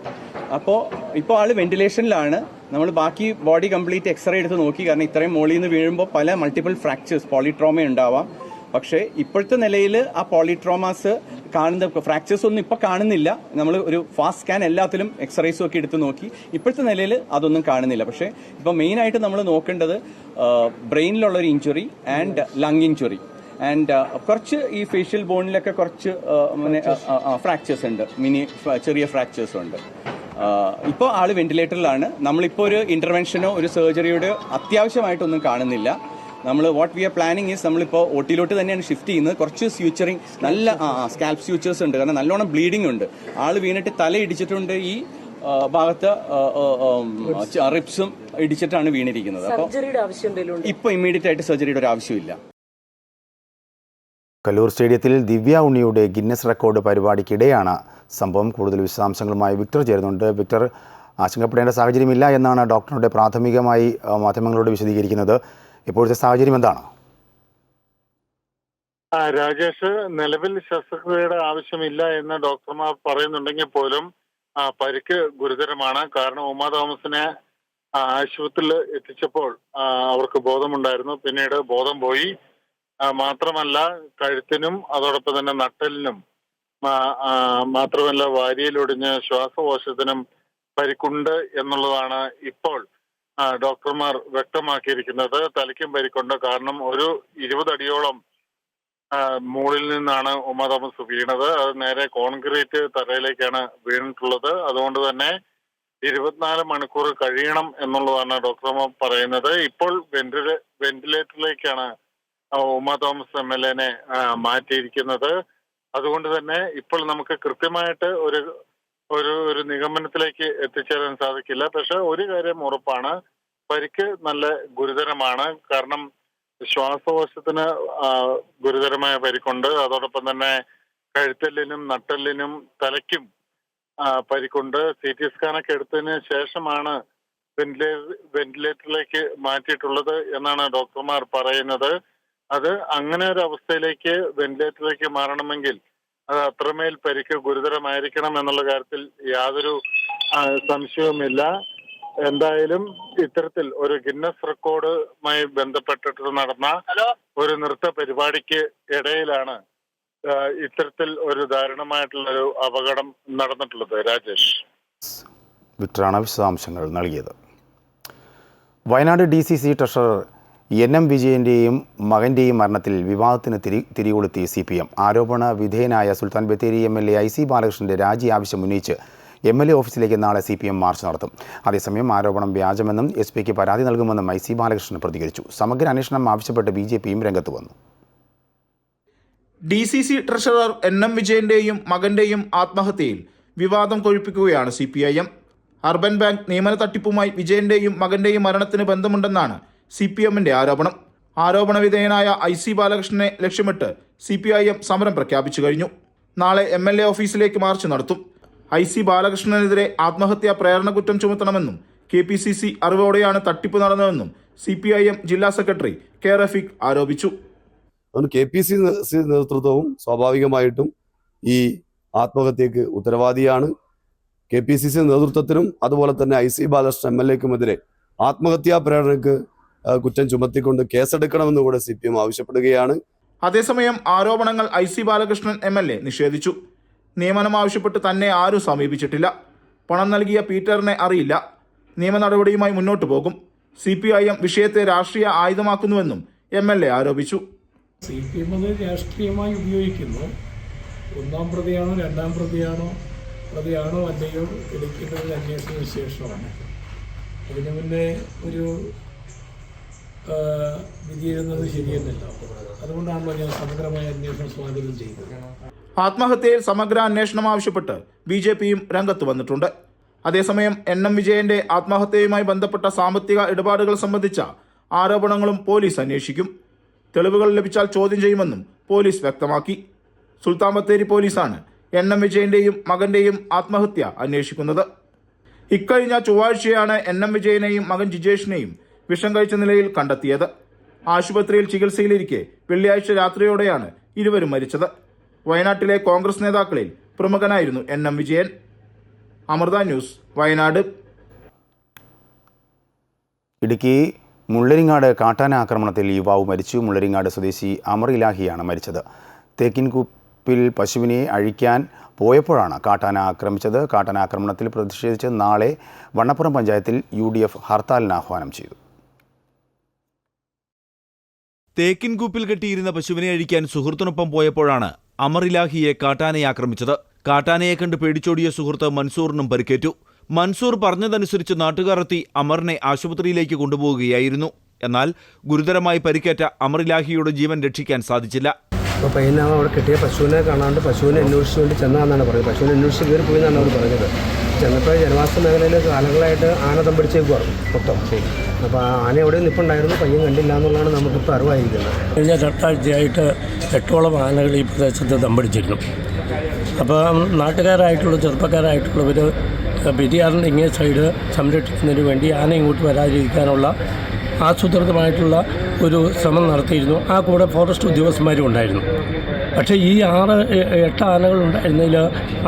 ഇപ്പോൾ ആള് വെന്റിലേഷനിലാണ്. നമ്മൾ ബാക്കി ബോഡി കംപ്ലീറ്റ് എക്സ്റേ എടുത്ത് നോക്കി. കാരണം ഇത്രയും മോളിൽ നിന്ന് വീഴുമ്പോൾ പല മൾട്ടിപ്പിൾ ഫ്രാക്ചേഴ്സ്, പോളിട്രോമ ഉണ്ടാവാം. പക്ഷേ ഇപ്പോഴത്തെ നിലയിൽ ആ പോളിട്രോമാസ് കാണുന്ന ഫ്രാക്ചേഴ്സ് ഒന്നും ഇപ്പോൾ കാണുന്നില്ല. നമ്മൾ ഒരു ഫാസ്റ്റ് സ്കാൻ എല്ലാത്തിലും എക്സ്റേസും ഒക്കെ എടുത്ത് നോക്കി. ഇപ്പോഴത്തെ നിലയിൽ അതൊന്നും കാണുന്നില്ല. പക്ഷേ ഇപ്പോൾ മെയിനായിട്ട് നമ്മൾ നോക്കേണ്ടത് ബ്രെയിനിലുള്ളൊരു injury and lung injury and കുറച്ച് ഈ ഫേഷ്യൽ ബോണിലൊക്കെ കുറച്ച് ഫ്രാക്ചേഴ്സ് ഉണ്ട്, ചെറിയ ഫ്രാക്ചേഴ്സും ഉണ്ട്. ഇപ്പോൾ ആള് വെന്റിലേറ്ററിലാണ്. നമ്മളിപ്പോൾ ഒരു ഇന്റർവെൻഷനോ ഒരു സർജറിയോടോ അത്യാവശ്യമായിട്ടൊന്നും കാണുന്നില്ല. നമ്മൾ what we are planning is നമ്മളിപ്പോൾ OT-ലോട്ട് തന്നെയാണ് ഷിഫ്റ്റ് ചെയ്യുന്നത്. കുറച്ച് സ്യൂച്ചറിങ്, നല്ല സ്കാൽപ്പ് സ്യൂച്ചേഴ്സ് ഉണ്ട്, കാരണം നല്ലോണം ബ്ലീഡിംഗ് ഉണ്ട്. ആള് വീണിട്ട് തല ഇടിച്ചിട്ടുണ്ട്, ഈ ഭാഗത്ത് റിബ്സും ഇടിച്ചിട്ടാണ് വീണിരിക്കുന്നത്. അപ്പോൾ ഇപ്പോൾ ഇമ്മീഡിയറ്റ് ആയിട്ട് സർജറിയുടെ ഒരു ആവശ്യമില്ല. കല്ലൂർ സ്റ്റേഡിയത്തിൽ ദിവ്യ ഉണ്ണിയുടെ ഗിന്നസ് റെക്കോർഡ് പരിപാടിക്കിടെയാണ് സംഭവം. കൂടുതൽ വിശദാംശങ്ങളുമായി വിക്ടർ ചേരുന്നുണ്ട്. വിക്ടർ, ആശങ്കപ്പെടേണ്ട സാഹചര്യമില്ല എന്നാണ് ഡോക്ടറുടെ പ്രാഥമികമായി മാധ്യമങ്ങളോട് വിശദീകരിക്കുന്നത്. ഇപ്പോഴത്തെ സാഹചര്യം എന്താണ്? രാജേഷ്, നിലവിൽ ശസ്ത്രക്രിയയുടെ ആവശ്യമില്ല എന്ന് ഡോക്ടർമാർ പറയുന്നുണ്ടെങ്കിൽ പോലും പരിക്ക് ഗുരുതരമാണ്. കാരണം ഉമാ തോമസിനെ ആശുപത്രിയിൽ എത്തിച്ചപ്പോൾ അവർക്ക് ബോധമുണ്ടായിരുന്നു, പിന്നീട് ബോധം പോയി. മാത്രമല്ല കഴുത്തിനും അതോടൊപ്പം തന്നെ നട്ടലിനും മാത്രമല്ല വാരിയിലൊടിഞ്ഞ് ശ്വാസകോശത്തിനും പരിക്കുണ്ട് എന്നുള്ളതാണ് ഇപ്പോൾ ഡോക്ടർമാർ വ്യക്തമാക്കിയിരിക്കുന്നത്. തലയ്ക്കും പരിക്കുണ്ട്. കാരണം ഒരു 20 അടിയോളം മുകളിൽ നിന്നാണ് ഉമാ തോമസ് വീണത്. അത് നേരെ കോൺക്രീറ്റ് തറയിലേക്കാണ് വീണിട്ടുള്ളത്. അതുകൊണ്ട് തന്നെ 24 മണിക്കൂർ കഴിയണം എന്നുള്ളതാണ് ഡോക്ടർമാർ പറയുന്നത്. ഇപ്പോൾ വെന്റിലേറ്ററിലേക്കാണ് ഉമാ തോമസ് MLA-നെ മാറ്റിയിരിക്കുന്നത്. അതുകൊണ്ട് തന്നെ ഇപ്പോൾ നമുക്ക് കൃത്യമായിട്ട് ഒരു നിഗമനത്തിലേക്ക് എത്തിച്ചേരാൻ സാധിക്കില്ല. പക്ഷെ ഒരു കാര്യം ഉറപ്പാണ്, പരിക്ക് നല്ല ഗുരുതരമാണ്. കാരണം ശ്വാസകോശത്തിന് ഗുരുതരമായ പരിക്കുണ്ട്. അതോടൊപ്പം തന്നെ കഴുത്തലിനും നട്ടെല്ലിനും തലയ്ക്കും പരിക്കുണ്ട്. CT സ്കാനൊക്കെ എടുത്തതിന് ശേഷമാണ് വെന്റിലേറ്ററിലേക്ക് മാറ്റിയിട്ടുള്ളത് എന്നാണ് ഡോക്ടർമാർ പറയുന്നത്. അത് അങ്ങനെ ഒരു അവസ്ഥയിലേക്ക് വെന്റിലേറ്ററിലേക്ക് മാറണമെങ്കിൽ അത് അത്രമേൽ പരിക്ക് ഗുരുതരമായിരിക്കണം എന്നുള്ള കാര്യത്തിൽ യാതൊരു സംശയവുമില്ല. എന്തായാലും ഇത്തരത്തിൽ ഒരു ഗിന്നസ് റെക്കോർഡുമായി ബന്ധപ്പെട്ടിട്ട് നടന്ന ഒരു നൃത്ത പരിപാടിക്ക് ഇടയിലാണ് ഇത്തരത്തിൽ ഒരു ദാരുണമായിട്ടുള്ള ഒരു അപകടം നടന്നിട്ടുള്ളത്. രാജേഷ്, വിക്ടറാണ് വിശദാംശങ്ങൾ നൽകിയത്. വയനാട് DCC ട്രഷറർ NM വിജയൻ്റെയും മകൻ്റെയും മരണത്തിൽ വിവാദത്തിന് തിരികൊളുത്തി CPM. ആരോപണ വിധേയനായ സുൽത്താൻ ബത്തേരി MLA IC ബാലകൃഷ്ണൻ്റെ രാജി ആവശ്യം ഉന്നയിച്ച് MLA ഓഫീസിലേക്ക് നാളെ CPM മാർച്ച് നടത്തും. അതേസമയം ആരോപണം വ്യാജമെന്നും SP-ക്ക് പരാതി നൽകുമെന്നും IC ബാലകൃഷ്ണൻ പ്രതികരിച്ചു. സമഗ്ര അന്വേഷണം ആവശ്യപ്പെട്ട് BJP-യും രംഗത്ത് വന്നു. DCC ട്രഷറർ NM വിജയൻ്റെയും മകൻ്റെയും ആത്മഹത്യയിൽ വിവാദം കൊഴുപ്പിക്കുകയാണ് CPIM. അർബൻ ബാങ്ക് നിയമന തട്ടിപ്പുമായി വിജയൻ്റെയും മകൻ്റെയും മരണത്തിന് ബന്ധമുണ്ടെന്നാണ് CPM-ന്റെ ആരോപണം. ആരോപണ വിധേയനായ IC ബാലകൃഷ്ണനെ ലക്ഷ്യമിട്ട് CPIM സമരം പ്രഖ്യാപിച്ചു കഴിഞ്ഞു. നാളെ MLA ഓഫീസിലേക്ക് മാർച്ച് നടത്തും. IC ബാലകൃഷ്ണനെതിരെ ആത്മഹത്യാ പ്രേരണ കുറ്റം ചുമത്തണമെന്നും KPCC അറിവോടെയാണ് തട്ടിപ്പ് നടന്നതെന്നും CPIM ജില്ലാ സെക്രട്ടറി K. റഫീഖ് ആരോപിച്ചു. അതുകൊണ്ട് KPCC നേതൃത്വവും സ്വാഭാവികമായിട്ടും ഈ ആത്മഹത്യക്ക് ഉത്തരവാദിയാണ്. KPCC നേതൃത്വത്തിനും അതുപോലെ തന്നെ IC ബാലകൃഷ്ണൻ MLA-ക്കുമെതിരെ ആത്മഹത്യാ പ്രേരണയ്ക്ക് കുറ്റം ചുമത്തിക്കൊണ്ട് കേസെടുക്കണമെന്ന് കൂടെ CPM ആവശ്യപ്പെടുകയാണ്. അതേസമയം ആരോപണങ്ങൾ IC ബാലകൃഷ്ണൻ MLA നിഷേധിച്ചു. നിയമനം ആവശ്യപ്പെട്ട് തന്നെ ആരും സമീപിച്ചിട്ടില്ല. പണം നൽകിയ പീറ്ററിനെ അറിയില്ല. നിയമ നടപടിയുമായി മുന്നോട്ടു പോകും. CPIM വിഷയത്തെ രാഷ്ട്രീയ ആയുധമാക്കുന്നുവെന്നും MLA ആരോപിച്ചു. CPM അത് രാഷ്ട്രീയമായി ഉപയോഗിക്കുന്നു. ഒന്നാം പ്രതിയാണോ രണ്ടാം പ്രതിയാണോ അല്ലയോ എടുക്കേണ്ടത് അന്വേഷണ വിശേഷമാണ്. അതിന് മുന്നേ ഒരു വിധിയെഴുതുന്നത് ശരിയെന്നല്ല. അതുകൊണ്ടാണല്ലോ ഞാൻ സമഗ്രമായ അന്വേഷണം സ്വാഗതം ചെയ്തത്. ആത്മഹത്യയിൽ സമഗ്ര അന്വേഷണം ആവശ്യപ്പെട്ട് BJP-യും രംഗത്ത് വന്നിട്ടുണ്ട്. അതേസമയം NM വിജയന്റെ ആത്മഹത്യയുമായി ബന്ധപ്പെട്ട സാമ്പത്തിക ഇടപാടുകൾ സംബന്ധിച്ച ആരോപണങ്ങളും പോലീസ് അന്വേഷിക്കും. തെളിവുകൾ ലഭിച്ചാൽ ചോദ്യം ചെയ്യുമെന്നും പോലീസ് വ്യക്തമാക്കി. സുൽത്താൻ ബത്തേരി പോലീസാണ് NM വിജയന്റെയും മകന്റെയും ആത്മഹത്യ അന്വേഷിക്കുന്നത്. ഇക്കഴിഞ്ഞ ചൊവ്വാഴ്ചയാണ് NM വിജയനെയും മകൻ ജിജേഷിനെയും വിഷം കഴിച്ച നിലയിൽ കണ്ടെത്തിയത്. ആശുപത്രിയിൽ ചികിത്സയിലിരിക്കെ വെള്ളിയാഴ്ച രാത്രിയോടെയാണ് ഇരുവരും മരിച്ചത്. വയനാട്ടിലെ കോൺഗ്രസ് നേതാക്കളിൽ പ്രമുഖനായിരുന്നു NM വിജയൻ. അമൃത ന്യൂസ്, വയനാട്. ഇടുക്കി മുള്ളരിങ്ങാട് കാട്ടാന ആക്രമണത്തിൽ യുവാവ് മരിച്ചു. മുള്ളരിങ്ങാട് സ്വദേശി അമർ ഇലാഹിയാണ് മരിച്ചത്. തേക്കിൻകൂപ്പിൽ പശുവിനെ അഴിക്കാൻ പോയപ്പോഴാണ് കാട്ടാന ആക്രമിച്ചത്. കാട്ടാന ആക്രമണത്തിൽ പ്രതിഷേധിച്ച് നാളെ വണ്ണപ്പുറം പഞ്ചായത്തിൽ UDF ഹർത്താലിന് ആഹ്വാനം ചെയ്തു. തേക്കിൻകൂപ്പിൽ കെട്ടിയിരുന്ന പശുവിനെ അഴിക്കാൻ സുഹൃത്തിനൊപ്പം പോയപ്പോഴാണ് അമർ ഇലാഹിയെ കാട്ടാനയെ ആക്രമിച്ചത്. കാട്ടാനയെ കണ്ട് പേടിച്ചോടിയ സുഹൃത്ത് മൻസൂറിനും പരിക്കേറ്റു. മൻസൂർ പറഞ്ഞതനുസരിച്ച് നാട്ടുകാർ എത്തി അമറിനെ ആശുപത്രിയിലേക്ക് കൊണ്ടുപോവുകയായിരുന്നു. എന്നാൽ ഗുരുതരമായി പരിക്കേറ്റ അമർ ഇലാഹിയുടെ ജീവൻ രക്ഷിക്കാൻ സാധിച്ചില്ല. അപ്പോൾ പയ്യനെ അവിടെ കിട്ടിയ പശുവിനെ കാണാണ്ട് പശുവിനെ അന്വേഷിച്ചു വേണ്ടി ചെന്നാന്നാണ് പറയുന്നത്. പശുവിനെ അന്വേഷിച്ച് കയറി പോയി എന്നാണ് അവർ പറഞ്ഞത്. ചെന്നപ്പോൾ ജനവാസ മേഖലയിൽ കാലങ്ങളായിട്ട് ആന തമ്പടിച്ചേക്കുമായിരുന്നു മൊത്തം. അപ്പോൾ ആന എവിടെ നിൽപ്പുണ്ടായിരുന്നു, പയ്യൻ കണ്ടില്ല എന്നുള്ളതാണ് നമുക്കിപ്പോൾ അറിവായിരിക്കുന്നത്. കഴിഞ്ഞ 2 ആഴ്ചയായിട്ട് 8ഓളം ആനകൾ ഈ പ്രദേശത്ത് തമ്പടിച്ചിരുന്നു. അപ്പോൾ നാട്ടുകാരായിട്ടുള്ള ചെറുപ്പക്കാരായിട്ടുള്ളവർ പെരിയാറിൻ്റെ ഇങ്ങേ സൈഡ് സംരക്ഷിക്കുന്നതിന് വേണ്ടി ആന ഇങ്ങോട്ട് വരാതിരിക്കാനുള്ള ആസൂത്രിതമായിട്ടുള്ള ഒരു ശ്രമം നടത്തിയിരുന്നു. ആ കൂടെ ഫോറസ്റ്റ് ഉദ്യോഗസ്ഥന്മാരും ഉണ്ടായിരുന്നു. പക്ഷേ ഈ 8 ആനകൾ ഉണ്ടായിരുന്നതിൽ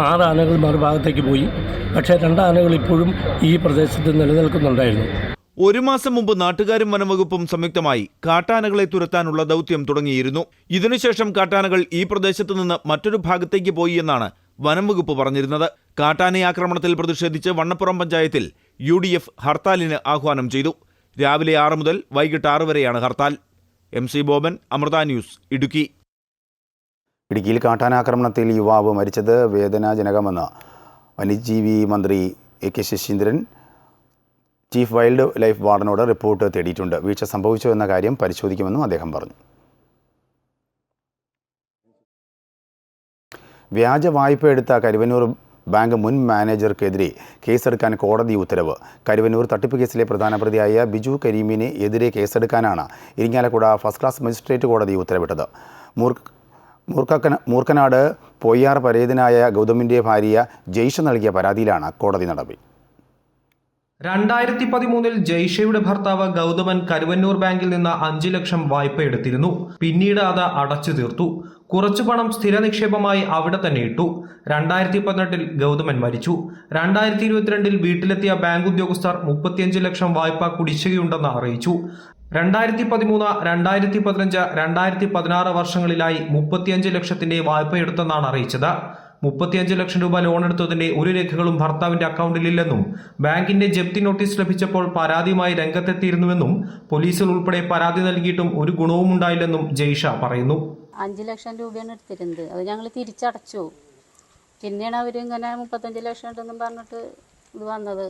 6 ആനകൾ മറുഭാഗത്തേക്ക് പോയി. പക്ഷേ 2 ആനകൾ ഇപ്പോഴും ഈ പ്രദേശത്ത് നിലനിൽക്കുന്നുണ്ടായിരുന്നു. 1 മാസം മുമ്പ് നാട്ടുകാരും വനംവകുപ്പും സംയുക്തമായി കാട്ടാനകളെ തുരത്താനുള്ള ദൗത്യം തുടങ്ങിയിരുന്നു. ഇതിനുശേഷം കാട്ടാനകൾ ഈ പ്രദേശത്ത് നിന്ന് മറ്റൊരു ഭാഗത്തേക്ക് പോയി എന്നാണ് വനംവകുപ്പ് പറഞ്ഞിരുന്നത്. കാട്ടാന ആക്രമണത്തിൽ പ്രതിഷേധിച്ച് വണ്ണപ്പുറം പഞ്ചായത്തിൽ UDF ഹർത്താലിന് ആഹ്വാനം ചെയ്തു. രാവിലെ 6 മുതൽ വൈകിട്ട് 6 വരെയാണ് ഹർത്താൽ. MC Boban, Amrita news, Idukki. ഇടുക്കിയിൽ കാട്ടാനാക്രമണത്തിൽ യുവാവ് മരിച്ചത് വേദനാജനകമെന്ന് വന്യജീവി മന്ത്രി AK Saseendran chief wildlife വാർഡനോട് റിപ്പോർട്ട് തേടിയിട്ടുണ്ട്. വീഴ്ച സംഭവിച്ചോ എന്ന കാര്യം പരിശോധിക്കുമെന്നും അദ്ദേഹം പറഞ്ഞു. വ്യാജ വായ്പ എടുത്ത കരുവന്നൂർ ബാങ്ക് മുൻ മാനേജർക്കെതിരെ കേസെടുക്കാൻ കോടതി ഉത്തരവ്. കരുവന്നൂർ തട്ടിപ്പ് കേസിലെ പ്രധാന പ്രതിയായ ബിജു കരീമിനെ എതിരെ കേസെടുക്കാനാണ് ഇരിങ്ങാലക്കുട ഫസ്റ്റ് ക്ലാസ് മജിസ്ട്രേറ്റ് കോടതി ഉത്തരവിട്ടത്. മൂർക്കനാട് പൊയ്യാർ പരേതനായ ഗൗതമിൻ്റെ ഭാര്യ ജയ്ഷ നൽകിയ പരാതിയിലാണ് കോടതി നടപടി. 2013 ജയ്ഷയുടെ ഭർത്താവ് ഗൗതമൻ കരുവന്നൂർ ബാങ്കിൽ നിന്ന് 5 ലക്ഷം വായ്പ എടുത്തിരുന്നു. പിന്നീട് അത് അടച്ചു തീർത്തു. കുറച്ചു പണം സ്ഥിര നിക്ഷേപമായി അവിടെ തന്നെ ഇട്ടു. 2018 ഗൗതമൻ മരിച്ചു. 2022 വീട്ടിലെത്തിയ ബാങ്ക് ഉദ്യോഗസ്ഥർ 35 ലക്ഷം വായ്പ കുടിശ്ശികയുണ്ടെന്ന് അറിയിച്ചു. 2013, 2015, 2016 വർഷങ്ങളിലായി 35 ലക്ഷത്തിന്റെ വായ്പയെടുത്തെന്നാണ് അറിയിച്ചത്. 35 ലക്ഷം രൂപ ലോൺ എടുത്തതിന്റെ ഒരു രേഖകളും ഭർത്താവിന്റെ അക്കൗണ്ടിലില്ലെന്നും ബാങ്കിന്റെ ജപ്തി നോട്ടീസ് ലഭിച്ചപ്പോൾ പരാതിയുമായി രംഗത്തെത്തിയിരുന്നുവെന്നും പോലീസിൽ ഉൾപ്പെടെ പരാതി നൽകിയിട്ടും ഒരു ഗുണവും ഉണ്ടായില്ലെന്നും ജയ്ഷ പറയുന്നു. 5 ലക്ഷം രൂപയാണ് എടുത്തിരുന്നത്. അത് ഞങ്ങൾ തിരിച്ചടച്ചു. പിന്നെയാണ് അവരിങ്ങനെ 35 ലക്ഷം ഉണ്ടെന്നും പറഞ്ഞിട്ട് ഇത് വന്നത്.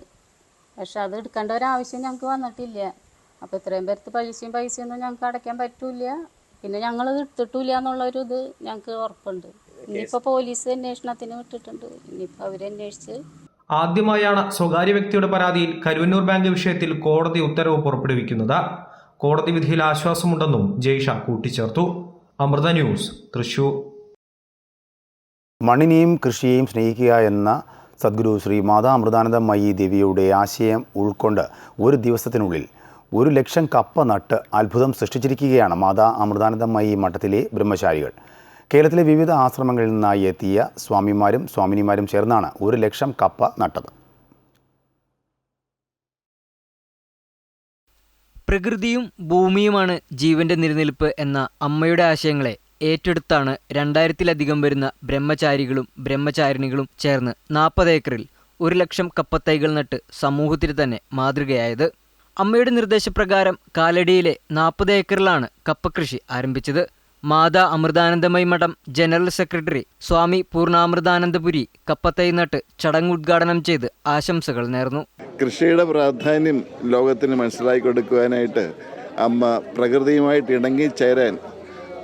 പക്ഷെ അത് എടുക്കേണ്ട ഒരാവശ്യം ഞങ്ങൾക്ക് വന്നിട്ടില്ല. അപ്പോൾ ഇത്രയും പേർക്ക് പൈസയൊന്നും ഞങ്ങൾക്ക് അടയ്ക്കാൻ പറ്റൂല. പിന്നെ ഞങ്ങളത് എടുത്തിട്ടില്ല എന്നുള്ളൊരു ഇത് ഞങ്ങൾക്ക് ഉറപ്പുണ്ട്. ഇനിയിപ്പോൾ പോലീസ് അന്വേഷണത്തിന് വിട്ടിട്ടുണ്ട്. ഇനിയിപ്പോൾ അവരന്വേഷിച്ച് ആദ്യമായാണ് സ്വകാര്യ വ്യക്തിയുടെ പരാതിയിൽ കരുവന്നൂർ ബാങ്ക് വിഷയത്തിൽ കോടതി ഉത്തരവ് പുറപ്പെടുവിക്കുന്നത്. കോടതി വിധിയിൽ ആശ്വാസമുണ്ടെന്നും ജയ്ഷ കൂട്ടിച്ചേർത്തു. അമൃത ന്യൂസ്, തൃശൂർ. മണ്ണിനെയും കൃഷിയെയും സ്നേഹിക്കുക എന്ന സദ്ഗുരു ശ്രീ മാതാ അമൃതാനന്ദമയി ദേവിയുടെ ആശയം ഉൾക്കൊണ്ട് ഒരു ദിവസത്തിനുള്ളിൽ 1 ലക്ഷം കപ്പ നട്ട് അത്ഭുതം സൃഷ്ടിച്ചിരിക്കുകയാണ് മാതാ അമൃതാനന്ദമയി മഠത്തിലെ ബ്രഹ്മചാരികൾ. കേരളത്തിലെ വിവിധ ആശ്രമങ്ങളിൽ നിന്നായി എത്തിയ സ്വാമിമാരും സ്വാമിനിമാരും ചേർന്നാണ് 1 ലക്ഷം കപ്പ നട്ടത്. പ്രകൃതിയും ഭൂമിയുമാണ് ജീവന്റെ നിലനിൽപ്പ് എന്ന അമ്മയുടെ ആശയങ്ങളെ ഏറ്റെടുത്താണ് 2000-ലധികം വരുന്ന ബ്രഹ്മചാരികളും ബ്രഹ്മചാരിണികളും ചേർന്ന് 40 ഏക്കറിൽ 1 ലക്ഷം കപ്പത്തൈകൾ നട്ട് സമൂഹത്തിന് തന്നെ മാതൃകയായത്. അമ്മയുടെ നിർദ്ദേശപ്രകാരം കാലടിയിലെ 40 ഏക്കറിലാണ് കപ്പകൃഷി ആരംഭിച്ചത്. മാതാ അമൃതാനന്ദമയി മഠം ജനറൽ സെക്രട്ടറി സ്വാമി പൂർണ്ണാമൃതാനന്ദപുരി കപ്പത്തൈ നട്ട് ചടങ്ങ് ഉദ്ഘാടനം ചെയ്ത് ആശംസകൾ നേർന്നു. കൃഷിയുടെ പ്രാധാന്യം ലോകത്തിന് മനസ്സിലാക്കി കൊടുക്കുവാനായിട്ട് അമ്മ പ്രകൃതിയുമായിട്ട് ഇണങ്ങിച്ചേരാൻ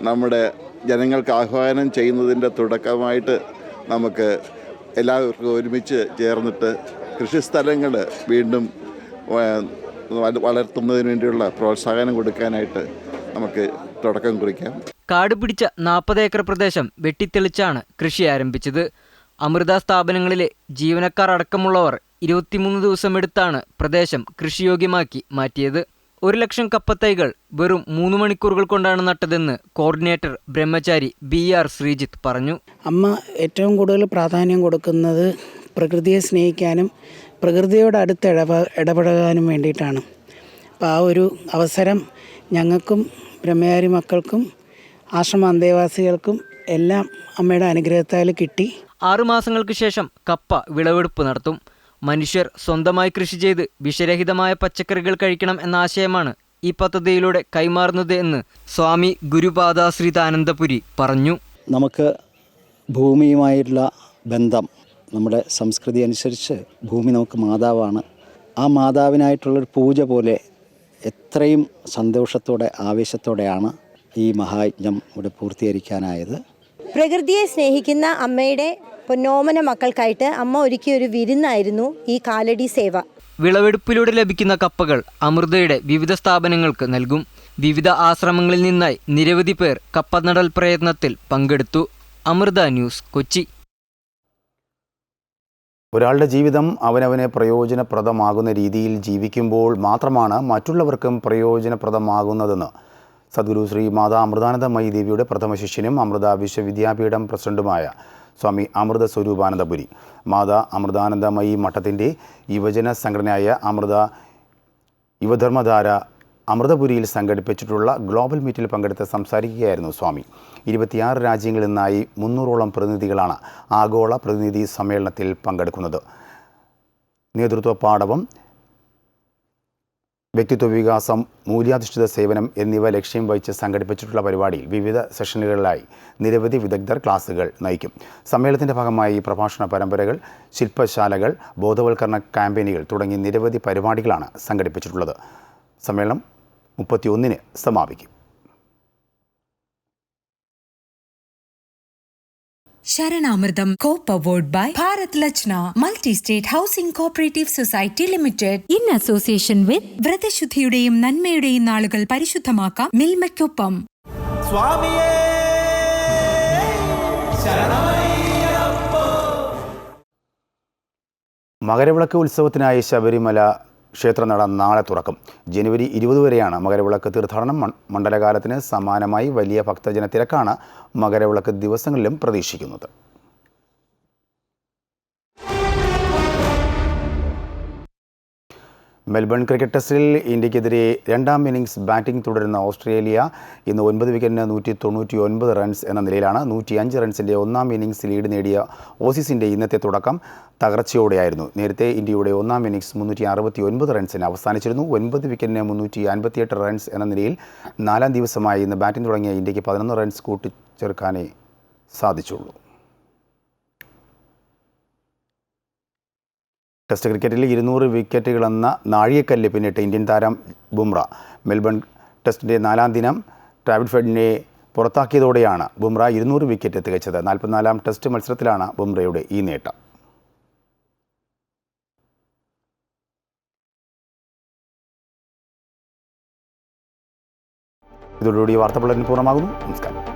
നമ്മുടെ ജനങ്ങൾക്ക് ആഹ്വാനം ചെയ്യുന്നതിൻ്റെ തുടക്കമായിട്ട് നമുക്ക് എല്ലാവർക്കും ഒരുമിച്ച് ചേർന്നിട്ട് കൃഷിസ്ഥലങ്ങൾ വീണ്ടും വളർത്തുന്നതിന് വേണ്ടിയുള്ള പ്രോത്സാഹനം കൊടുക്കാനായിട്ട് നമുക്ക് തുടക്കം കുറിക്കാം. കാട് പിടിച്ച 40 ഏക്കർ പ്രദേശം വെട്ടിത്തെളിച്ചാണ് കൃഷി ആരംഭിച്ചത്. അമൃത സ്ഥാപനങ്ങളിലെ ജീവനക്കാർ അടക്കമുള്ളവർ 23 ദിവസം എടുത്താണ് പ്രദേശം കൃഷിയോഗ്യമാക്കി മാറ്റിയത്. 1 ലക്ഷം കപ്പത്തൈകൾ വെറും 3 മണിക്കൂറുകൾ കൊണ്ടാണ് നട്ടതെന്ന് കോർഡിനേറ്റർ ബ്രഹ്മചാരി BR ശ്രീജിത്ത് പറഞ്ഞു. അമ്മ ഏറ്റവും കൂടുതൽ പ്രാധാന്യം കൊടുക്കുന്നത് പ്രകൃതിയെ സ്നേഹിക്കാനും പ്രകൃതിയോട് അടുത്ത് ഇടപഴകാനും വേണ്ടിയിട്ടാണ്. അപ്പോൾ ആ ഒരു അവസരം ഞങ്ങൾക്കും ബ്രഹ്മചാരി മക്കൾക്കും ആശ്രമ അന്തേവാസികൾക്കും എല്ലാം അമ്മയുടെ അനുഗ്രഹത്താൽ കിട്ടി. 6 മാസങ്ങൾക്ക് ശേഷം കപ്പ വിളവെടുപ്പ് നടത്തും. മനുഷ്യർ സ്വന്തമായി കൃഷി ചെയ്ത് വിഷരഹിതമായ പച്ചക്കറികൾ കഴിക്കണം എന്ന ആശയമാണ് ഈ പദ്ധതിയിലൂടെ കൈമാറുന്നത് എന്ന് സ്വാമി ഗുരുപാദാശ്രീതാനന്ദപുരി പറഞ്ഞു. നമുക്ക് ഭൂമിയുമായിട്ടുള്ള ബന്ധം, നമ്മുടെ സംസ്കൃതി അനുസരിച്ച് ഭൂമി നമുക്ക് മാതാവാണ്. ആ മാതാവിനായിട്ടുള്ളൊരു പൂജ പോലെ എത്രയും സന്തോഷത്തോടെ ആവേശത്തോടെയാണ് ഈ മഹായജ്ഞം ഇവിടെ പൂർത്തീകരിക്കാനായത്. പ്രകൃതിയെ സ്നേഹിക്കുന്ന അമ്മയുടെ പൊന്നോമന മക്കൾക്കായിട്ട് അമ്മ ഒരുക്കിയ ഒരു വിരുന്നായിരുന്നു ഈ കാലടി സേവ. വിളവെടുപ്പിലൂടെ ലഭിക്കുന്ന കപ്പകൾ അമൃതയുടെ വിവിധ സ്ഥാപനങ്ങൾക്ക് നൽകും. വിവിധ ആശ്രമങ്ങളിൽ നിന്നായി നിരവധി പേർ കപ്പനടൽ പ്രയത്നത്തിൽ പങ്കെടുത്തു. അമൃത ന്യൂസ്, കൊച്ചി. ഒരാളുടെ ജീവിതം അവനവന് പ്രയോജനപ്രദമാകുന്ന രീതിയിൽ ജീവിക്കുമ്പോൾ മാത്രമാണ് മറ്റുള്ളവർക്കും പ്രയോജനപ്രദമാകുന്നതെന്ന് സദ്ഗുരു ശ്രീ മാതാ അമൃതാനന്ദമയി ദേവിയുടെ പ്രഥമ ശിഷ്യനും അമൃത വിശ്വവിദ്യാപീഠം പ്രസിഡന്റുമായ സ്വാമി അമൃത സ്വരൂപാനന്ദപുരി. മാതാ അമൃതാനന്ദമയി മഠത്തിൻ്റെ യുവജന സംഘടനയായ അമൃത യുവധർമ്മധാര അമൃതപുരിയിൽ സംഘടിപ്പിച്ചിട്ടുള്ള ഗ്ലോബൽ മീറ്റിൽ പങ്കെടുത്ത് സംസാരിക്കുകയായിരുന്നു സ്വാമി. 26 രാജ്യങ്ങളിൽ നിന്നായി 300ഓളം പ്രതിനിധികളാണ് ആഗോള പ്രതിനിധി സമ്മേളനത്തിൽ പങ്കെടുക്കുന്നത്. നേതൃത്വ പാടവം, വ്യക്തിത്വ വികാസം, മൂല്യാധിഷ്ഠിത സേവനം എന്നിവ ലക്ഷ്യം വഹിച്ച് സംഘടിപ്പിച്ചിട്ടുള്ള പരിപാടിയിൽ വിവിധ സെഷനുകളിലായി നിരവധി വിദഗ്ധർ ക്ലാസുകൾ നയിക്കും. സമ്മേളനത്തിൻ്റെ ഭാഗമായി പ്രഭാഷണ പരമ്പരകൾ, ശില്പശാലകൾ, ബോധവൽക്കരണ ക്യാമ്പയിനുകൾ തുടങ്ങി നിരവധി പരിപാടികളാണ് സംഘടിപ്പിച്ചിട്ടുള്ളത്. സമ്മേളനം 31-ന് സമാപിക്കും. ശരണാമൃതം കോപ്പ് അവാർഡ് ബൈ ഭാരത് ലജ്ന multi state housing cooperative society limited in association with വ്രതശുദ്ധിയുടെയും നന്മയുടെയും നാളുകൾ പരിശുദ്ധമാക്കാം മിൽമയ്ക്കൊപ്പം. മകരവിളക്ക് ഉത്സവത്തിനായി ശബരിമല ക്ഷേത്രനട നാളെ തുറക്കും. ജനുവരി 20 വരെയാണ് മകരവിളക്ക് തീർത്ഥാടനം. മണ്ഡലകാലത്തിന് സമാനമായി വലിയ ഭക്തജന തിരക്കാണ് മകരവിളക്ക് ദിവസങ്ങളിലും പ്രതീക്ഷിക്കുന്നത്. മെൽബൺ ക്രിക്കറ്റ് ടെസ്റ്റിൽ ഇന്ത്യക്കെതിരെ 2ാം ഇന്നിംഗ്സ് ബാറ്റിംഗ് തുടരുന്ന ഓസ്ട്രേലിയ ഇന്ന് 9 വിക്കറ്റിന് 199 റൺസ് എന്ന നിലയിലാണ്. 105 റൺസിൻ്റെ 1ാം ഇന്നിംഗ്സ് ലീഡ് നേടിയ ഓസീസിൻ്റെ ഇന്നത്തെ തുടക്കം തകർച്ചയോടെയായിരുന്നു. നേരത്തെ ഇന്ത്യയുടെ 1ാം ഇന്നിംഗ്സ് 369 റൺസിന് അവസാനിച്ചിരുന്നു. 9 വിക്കറ്റിന് 358 റൺസ് എന്ന നിലയിൽ 4ാം ദിവസമായി ഇന്ന് ബാറ്റിംഗ് തുടങ്ങിയ ഇന്ത്യക്ക് 11 റൺസ് കൂട്ടിച്ചേർക്കാനേ സാധിച്ചുള്ളൂ. ടെസ്റ്റ് ക്രിക്കറ്റിൽ 200 വിക്കറ്റുകളെന്ന നാഴികക്കല്ല് പിന്നിട്ട് ഇന്ത്യൻ താരം ബുംറ മെൽബൺ ടെസ്റ്റിൻ്റെ 4ാം ദിനം ട്രാവിഡ് പുറത്താക്കിയതോടെയാണ് ബുംറ 200 വിക്കറ്റ് തികച്ചത്. 44ാം ടെസ്റ്റ് മത്സരത്തിലാണ് ബുംറയുടെ ഈ നേട്ടം. ഇതോടുകൂടി വാർത്താ ബുള്ളറ്റിൻ പൂർണ്ണമാകുന്നു. നമസ്കാരം.